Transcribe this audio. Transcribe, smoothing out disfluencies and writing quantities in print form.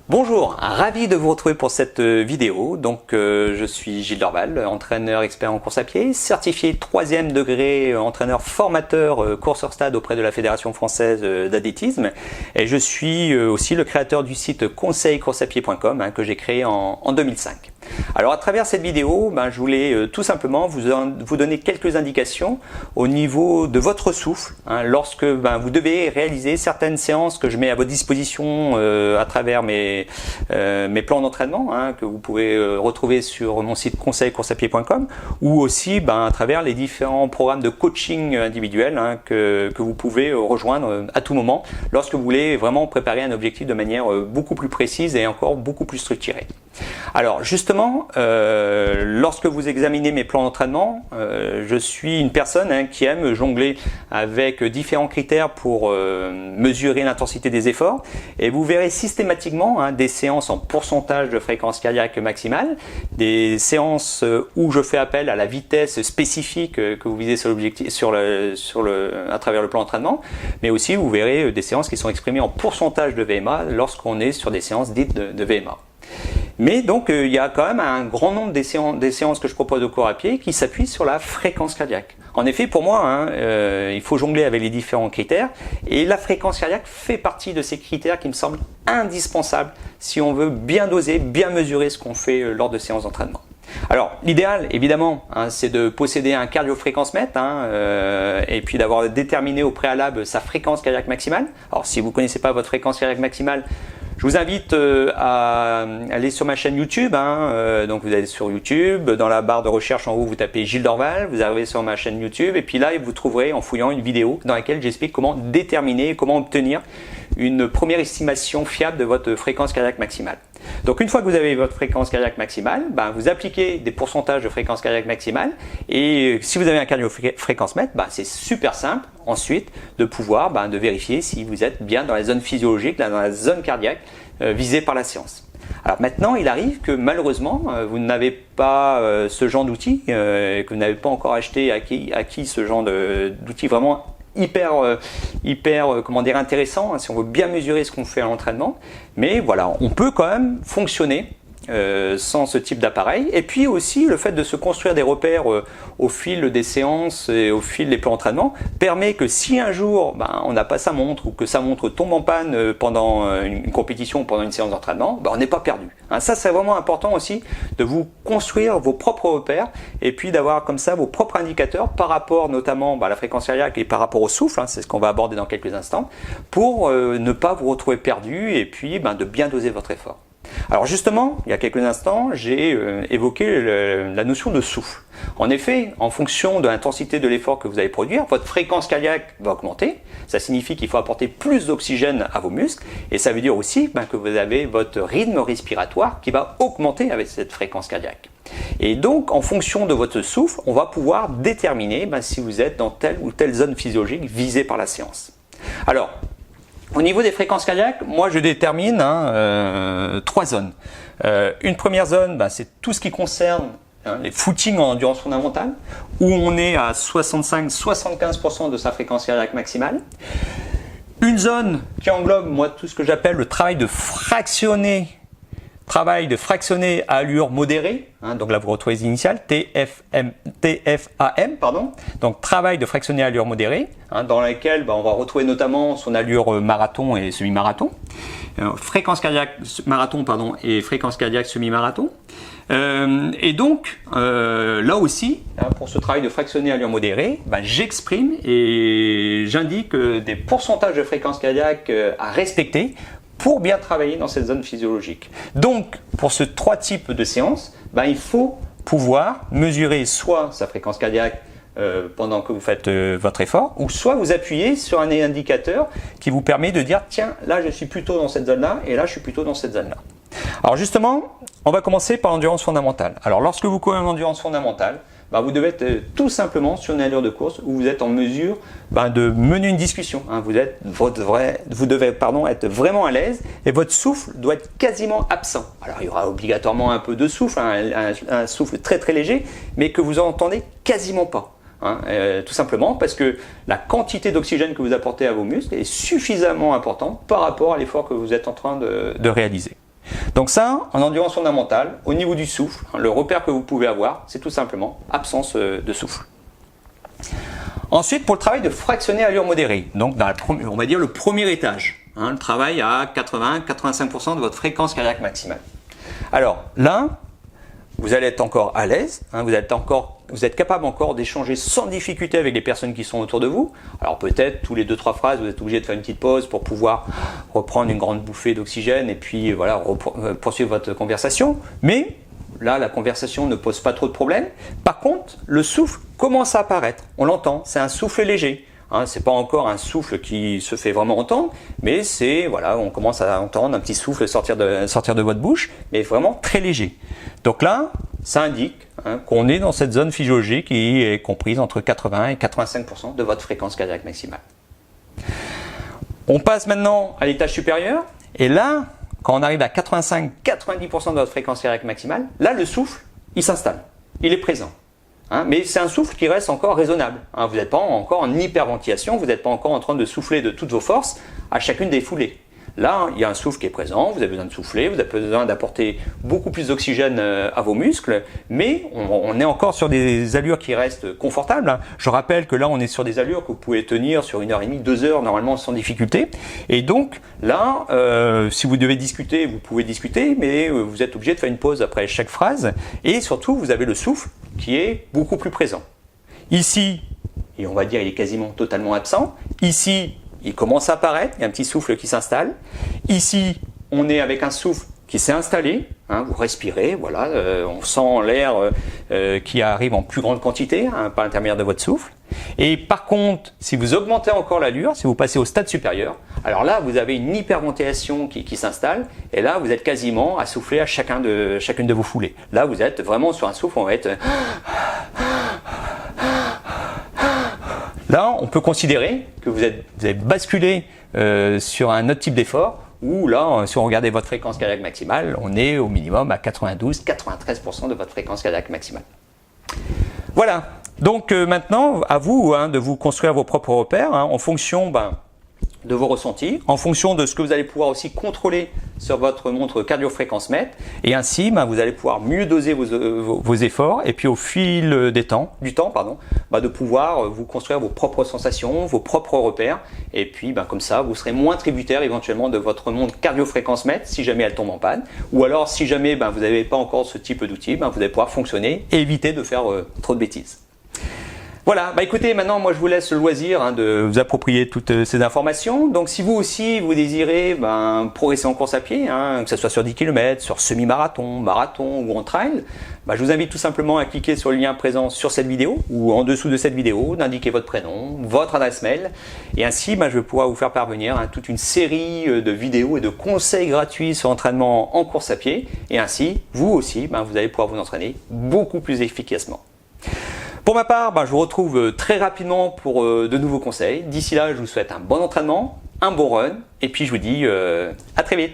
Bonjour, ravi de vous retrouver pour cette vidéo. Donc je suis Gilles Dorval, entraîneur expert en course à pied, certifié 3e degré entraîneur formateur courseur stade auprès de la Fédération française d'athlétisme, et je suis aussi le créateur du site conseilcourseapied.com que j'ai créé en 2005. Alors à travers cette vidéo, je voulais tout simplement vous donner quelques indications au niveau de votre souffle lorsque vous devez réaliser certaines séances que je mets à votre disposition à travers mes plans d'entraînement que vous pouvez retrouver sur mon site conseilcourseapied.com, ou aussi à travers les différents programmes de coaching individuel que vous pouvez rejoindre à tout moment lorsque vous voulez vraiment préparer un objectif de manière beaucoup plus précise et encore beaucoup plus structurée. Alors justement, lorsque vous examinez mes plans d'entraînement, je suis une personne qui aime jongler avec différents critères pour mesurer l'intensité des efforts, et vous verrez systématiquement des séances en pourcentage de fréquence cardiaque maximale, des séances où je fais appel à la vitesse spécifique que vous visez sur l'objectif, à travers le plan d'entraînement, mais aussi vous verrez des séances qui sont exprimées en pourcentage de VMA lorsqu'on est sur des séances dites de VMA. Mais donc il y a quand même un grand nombre des séances que je propose au cours à pied qui s'appuient sur la fréquence cardiaque. En effet, pour moi, il faut jongler avec les différents critères, et la fréquence cardiaque fait partie de ces critères qui me semblent indispensables si on veut bien doser, bien mesurer ce qu'on fait lors de séances d'entraînement. Alors l'idéal évidemment c'est de posséder un cardio-fréquence-mètre et puis d'avoir déterminé au préalable sa fréquence cardiaque maximale. Alors si vous ne connaissez pas votre fréquence cardiaque maximale, je vous invite à aller sur ma chaîne YouTube. Donc vous allez sur YouTube, dans la barre de recherche en haut vous tapez Gilles Dorval, vous arrivez sur ma chaîne YouTube, et puis là vous trouverez en fouillant une vidéo dans laquelle j'explique comment déterminer, comment obtenir une première estimation fiable de votre fréquence cardiaque maximale. Donc une fois que vous avez votre fréquence cardiaque maximale, vous appliquez des pourcentages de fréquence cardiaque maximale, et si vous avez un cardio-fréquence mètre, c'est super simple ensuite de pouvoir de vérifier si vous êtes bien dans la zone physiologique, dans la zone cardiaque visée par la séance. Alors maintenant, il arrive que malheureusement, vous n'avez pas ce genre d'outil, que vous n'avez pas encore acheté, acquis ce genre d'outil vraiment hyper intéressant si on veut bien mesurer ce qu'on fait à l'entraînement. Mais voilà, on peut quand même fonctionner sans ce type d'appareil. Et puis aussi le fait de se construire des repères au fil des séances et au fil des plans d'entraînement permet que si un jour on n'a pas sa montre, ou que sa montre tombe en panne pendant une compétition ou pendant une séance d'entraînement, on n'est pas perdu. Ça c'est vraiment important aussi, de vous construire vos propres repères, et puis d'avoir comme ça vos propres indicateurs par rapport notamment à la fréquence cardiaque et par rapport au souffle, c'est ce qu'on va aborder dans quelques instants, pour ne pas vous retrouver perdu, et puis de bien doser votre effort. Alors justement, il y a quelques instants, j'ai évoqué la notion de souffle. En effet, en fonction de l'intensité de l'effort que vous allez produire, votre fréquence cardiaque va augmenter. Ça signifie qu'il faut apporter plus d'oxygène à vos muscles, et ça veut dire aussi que vous avez votre rythme respiratoire qui va augmenter avec cette fréquence cardiaque. Et donc, en fonction de votre souffle, on va pouvoir déterminer si vous êtes dans telle ou telle zone physiologique visée par la séance. Alors, au niveau des fréquences cardiaques, moi je détermine 3 zones. Une première zone, c'est tout ce qui concerne les footings en endurance fondamentale, où on est à 65-75% de sa fréquence cardiaque maximale. Une zone qui englobe tout ce que j'appelle le travail de fractionner à allure modérée, donc là vous retrouvez les initiales TFAM, donc travail de fractionner à allure modérée, dans laquelle on va retrouver notamment son allure marathon et semi-marathon, fréquence cardiaque marathon et fréquence cardiaque semi-marathon. Et donc là aussi, pour ce travail de fractionner à allure modérée, j'exprime et j'indique des pourcentages de fréquence cardiaque à respecter pour bien travailler dans cette zone physiologique. Donc, pour ces 3 types de séances, il faut pouvoir mesurer soit sa fréquence cardiaque pendant que vous faites votre effort, ou soit vous appuyez sur un indicateur qui vous permet de dire tiens, là je suis plutôt dans cette zone-là, et là je suis plutôt dans cette zone-là. Alors justement, on va commencer par l'endurance fondamentale. Alors lorsque vous courez en endurance fondamentale, vous devez être tout simplement sur une allure de course où vous êtes en mesure de mener une discussion. Vous devez être vraiment à l'aise, et votre souffle doit être quasiment absent. Alors il y aura obligatoirement un peu de souffle, un souffle très très léger, mais que vous entendez quasiment pas. Tout simplement parce que la quantité d'oxygène que vous apportez à vos muscles est suffisamment importante par rapport à l'effort que vous êtes en train de réaliser. Donc ça, en endurance fondamentale, au niveau du souffle, le repère que vous pouvez avoir, c'est tout simplement absence de souffle. Ensuite, pour le travail de fractionner allure modérée, donc dans on va dire le premier étage, le travail à 80-85% de votre fréquence cardiaque maximale. Alors là, vous allez être encore à l'aise, vous êtes capable encore d'échanger sans difficulté avec les personnes qui sont autour de vous. Alors peut-être tous les 2-3 phrases, vous êtes obligé de faire une petite pause pour pouvoir reprendre une grande bouffée d'oxygène et puis voilà, poursuivre votre conversation. Mais là, la conversation ne pose pas trop de problèmes. Par contre, le souffle commence à apparaître. On l'entend, c'est un souffle léger. C'est pas encore un souffle qui se fait vraiment entendre, mais c'est voilà, on commence à entendre un petit souffle sortir de votre bouche, mais vraiment très léger. Donc là, ça indique qu'on est dans cette zone physiologique qui est comprise entre 80 et 85% de votre fréquence cardiaque maximale. On passe maintenant à l'étage supérieur, et là, quand on arrive à 85-90% de votre fréquence cardiaque maximale, là le souffle, il s'installe, il est présent. Mais c'est un souffle qui reste encore raisonnable. Vous n'êtes pas encore en hyperventilation, vous n'êtes pas encore en train de souffler de toutes vos forces à chacune des foulées. Là, il y a un souffle qui est présent, vous avez besoin de souffler, vous avez besoin d'apporter beaucoup plus d'oxygène à vos muscles, mais on est encore sur des allures qui restent confortables. Je rappelle que là, on est sur des allures que vous pouvez tenir sur 1h30, 2 heures normalement sans difficulté. Et donc là, si vous devez discuter, vous pouvez discuter, mais vous êtes obligé de faire une pause après chaque phrase. Et surtout, vous avez le souffle qui est beaucoup plus présent. Ici, et on va dire il est quasiment totalement absent. Ici, il commence à apparaître, il y a un petit souffle qui s'installe. Ici, on est avec un souffle qui s'est installé. Vous respirez, voilà, on sent l'air qui arrive en plus grande quantité par l'intermédiaire de votre souffle. Et par contre, si vous augmentez encore l'allure, si vous passez au stade supérieur, alors là, vous avez une hyperventilation qui s'installe. Et là, vous êtes quasiment à souffler à chacune de vos foulées. Là, vous êtes vraiment sur un souffle, on va être... Là, on peut considérer que vous avez basculé sur un autre type d'effort, où là, si on regardait votre fréquence cardiaque maximale, on est au minimum à 92-93% de votre fréquence cardiaque maximale. Voilà, donc maintenant, à vous de vous construire vos propres repères en fonction de vos ressentis, en fonction de ce que vous allez pouvoir aussi contrôler sur votre montre cardio-fréquence-mètre, et ainsi vous allez pouvoir mieux doser vos efforts, et puis au fil du temps, de pouvoir vous construire vos propres sensations, vos propres repères, et puis comme ça vous serez moins tributaire éventuellement de votre montre cardio-fréquence-mètre si jamais elle tombe en panne, ou alors si jamais vous n'avez pas encore ce type d'outil, vous allez pouvoir fonctionner et éviter de faire trop de bêtises. Voilà, écoutez, maintenant moi je vous laisse le loisir de vous approprier toutes ces informations. Donc si vous aussi vous désirez progresser en course à pied, que ce soit sur 10 km, sur semi-marathon, marathon ou en trail, je vous invite tout simplement à cliquer sur le lien présent sur cette vidéo ou en dessous de cette vidéo, d'indiquer votre prénom, votre adresse mail, et ainsi je vais pouvoir vous faire parvenir toute une série de vidéos et de conseils gratuits sur l'entraînement en course à pied, et ainsi vous aussi vous allez pouvoir vous entraîner beaucoup plus efficacement. Pour ma part, je vous retrouve très rapidement pour de nouveaux conseils. D'ici là, je vous souhaite un bon entraînement, un bon run, et puis je vous dis à très vite.